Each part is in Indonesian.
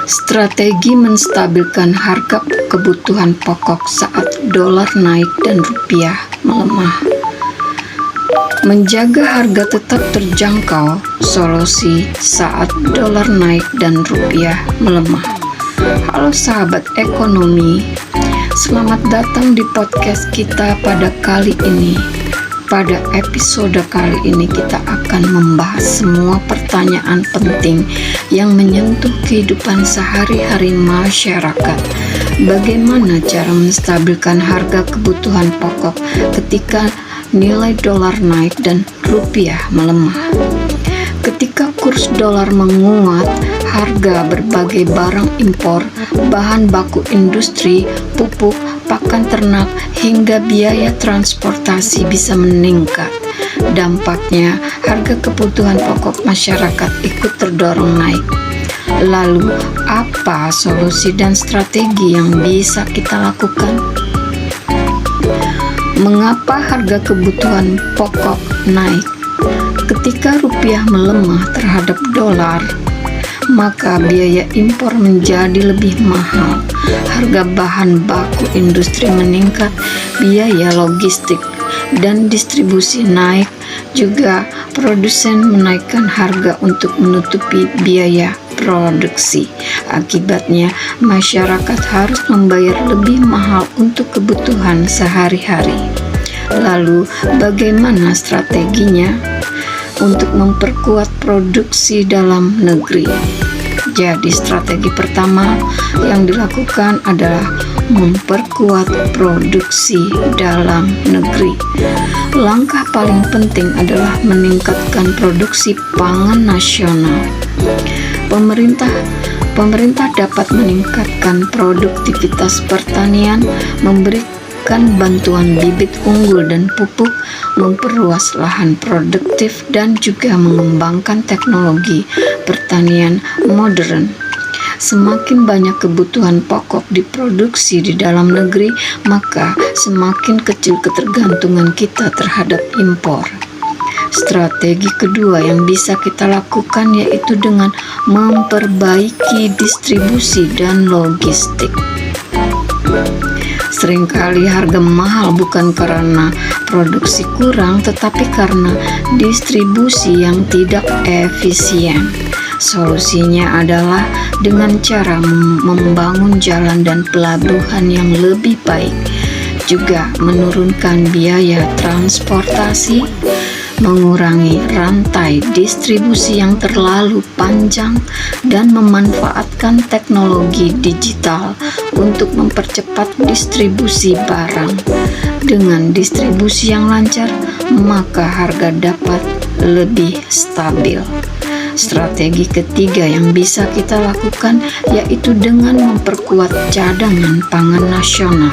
Strategi menstabilkan harga kebutuhan pokok saat dolar naik dan rupiah melemah. Menjaga harga tetap terjangkau, solusi saat dolar naik dan rupiah melemah. Halo sahabat ekonomi, selamat datang di podcast kita pada kali ini. Pada episode kali ini kita akan membahas semua pertanyaan penting yang menyentuh kehidupan sehari-hari masyarakat. Bagaimana cara menstabilkan harga kebutuhan pokok ketika nilai dolar naik dan rupiah melemah? Ketika kurs dolar menguat, harga berbagai barang impor, bahan baku industri, pupuk, pakan ternak, hingga biaya transportasi bisa meningkat. Dampaknya, harga kebutuhan pokok masyarakat ikut terdorong naik. Lalu, apa solusi dan strategi yang bisa kita lakukan? Mengapa harga kebutuhan pokok naik? Ketika rupiah melemah terhadap dolar, maka biaya impor menjadi lebih mahal, harga bahan baku industri meningkat, biaya logistik dan distribusi naik, juga produsen menaikkan harga untuk menutupi biaya produksi. Akibatnya, masyarakat harus membayar lebih mahal untuk kebutuhan sehari-hari. Lalu, bagaimana strateginya untuk memperkuat produksi dalam negeri? Jadi strategi pertama yang dilakukan adalah memperkuat produksi dalam negeri. Langkah paling penting adalah meningkatkan produksi pangan nasional. Pemerintah dapat meningkatkan produktivitas pertanian, memberikan bantuan bibit unggul dan pupuk, memperluas lahan produktif, dan juga mengembangkan teknologi pertanian modern. Semakin banyak kebutuhan pokok diproduksi di dalam negeri, maka semakin kecil ketergantungan kita terhadap impor. Strategi kedua yang bisa kita lakukan yaitu dengan memperbaiki distribusi dan logistik. Seringkali harga mahal bukan karena produksi kurang, tetapi karena distribusi yang tidak efisien. Solusinya adalah dengan cara membangun jalan dan pelabuhan yang lebih baik, juga menurunkan biaya transportasi, mengurangi rantai distribusi yang terlalu panjang, dan memanfaatkan teknologi digital untuk mempercepat distribusi barang. Dengan distribusi yang lancar, maka harga dapat lebih stabil. Strategi ketiga yang bisa kita lakukan yaitu dengan memperkuat cadangan pangan nasional.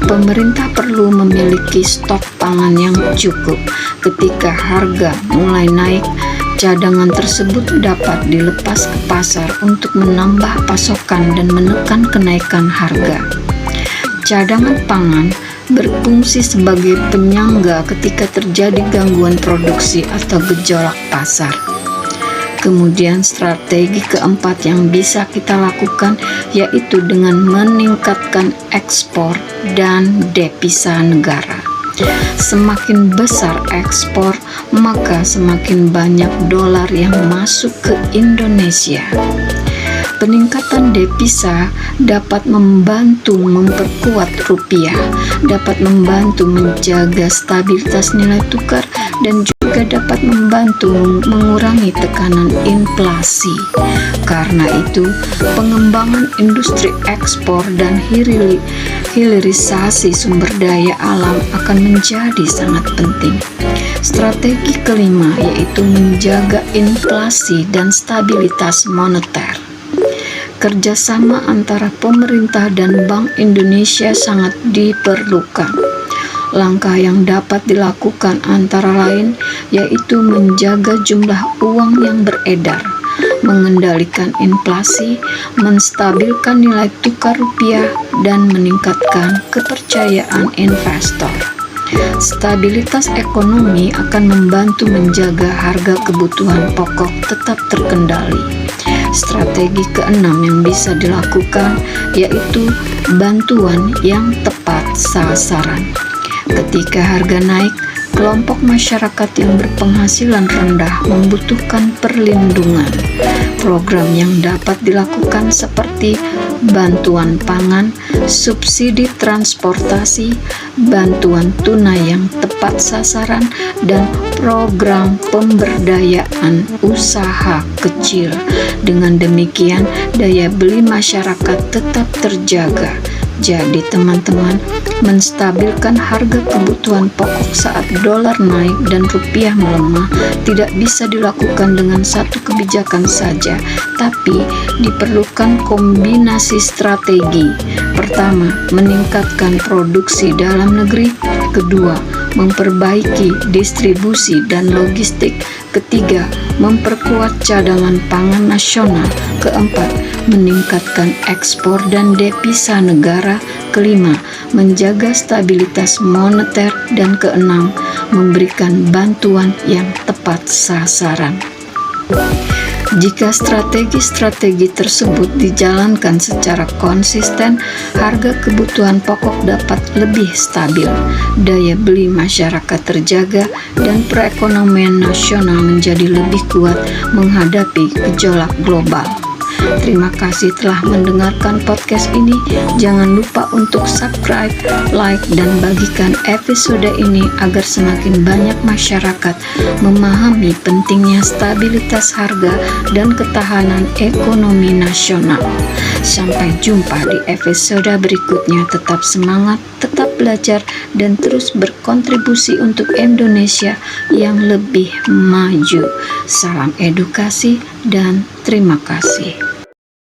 Pemerintah perlu memiliki stok pangan yang cukup. Ketika harga mulai naik, cadangan tersebut dapat dilepas ke pasar untuk menambah pasokan dan menekan kenaikan harga. Cadangan pangan berfungsi sebagai penyangga ketika terjadi gangguan produksi atau gejolak pasar. Kemudian strategi keempat yang bisa kita lakukan yaitu dengan meningkatkan ekspor dan devisa negara. Semakin besar ekspor, maka semakin banyak dolar yang masuk ke Indonesia. Peningkatan devisa dapat membantu memperkuat rupiah, dapat membantu menjaga stabilitas nilai tukar, dan juga dapat membantu mengurangi tekanan inflasi. Karena itu, pengembangan industri ekspor dan hilirisasi sumber daya alam akan menjadi sangat penting. Strategi kelima yaitu menjaga inflasi dan stabilitas moneter. Kerjasama antara pemerintah dan Bank Indonesia sangat diperlukan. Langkah yang dapat dilakukan antara lain yaitu menjaga jumlah uang yang beredar, mengendalikan inflasi, menstabilkan nilai tukar rupiah, dan meningkatkan kepercayaan investor. Stabilitas ekonomi akan membantu menjaga harga kebutuhan pokok tetap terkendali. Strategi keenam yang bisa dilakukan yaitu bantuan yang tepat sasaran. Ketika harga naik, kelompok masyarakat yang berpenghasilan rendah membutuhkan perlindungan. Program yang dapat dilakukan seperti bantuan pangan, subsidi transportasi, bantuan tunai yang tepat sasaran, dan program pemberdayaan usaha kecil. Dengan demikian, daya beli masyarakat tetap terjaga. Jadi teman-teman, menstabilkan harga kebutuhan pokok saat dolar naik dan rupiah melemah tidak bisa dilakukan dengan satu kebijakan saja, tapi diperlukan kombinasi strategi. Pertama, meningkatkan produksi dalam negeri. Kedua, memperbaiki distribusi dan logistik. Ketiga, memperkuat cadangan pangan nasional. Keempat, meningkatkan ekspor dan devisa negara. Kelima, menjaga stabilitas moneter. Dan keenam, memberikan bantuan yang tepat sasaran. Jika strategi-strategi tersebut dijalankan secara konsisten, harga kebutuhan pokok dapat lebih stabil, daya beli masyarakat terjaga, dan perekonomian nasional menjadi lebih kuat menghadapi gejolak global. Terima kasih telah mendengarkan podcast ini. Jangan lupa untuk subscribe, like, dan bagikan episode ini agar semakin banyak masyarakat memahami pentingnya stabilitas harga dan ketahanan ekonomi nasional. Sampai jumpa di episode berikutnya. Tetap semangat, tetap belajar, dan terus berkontribusi untuk Indonesia yang lebih maju. Salam edukasi dan terima kasih.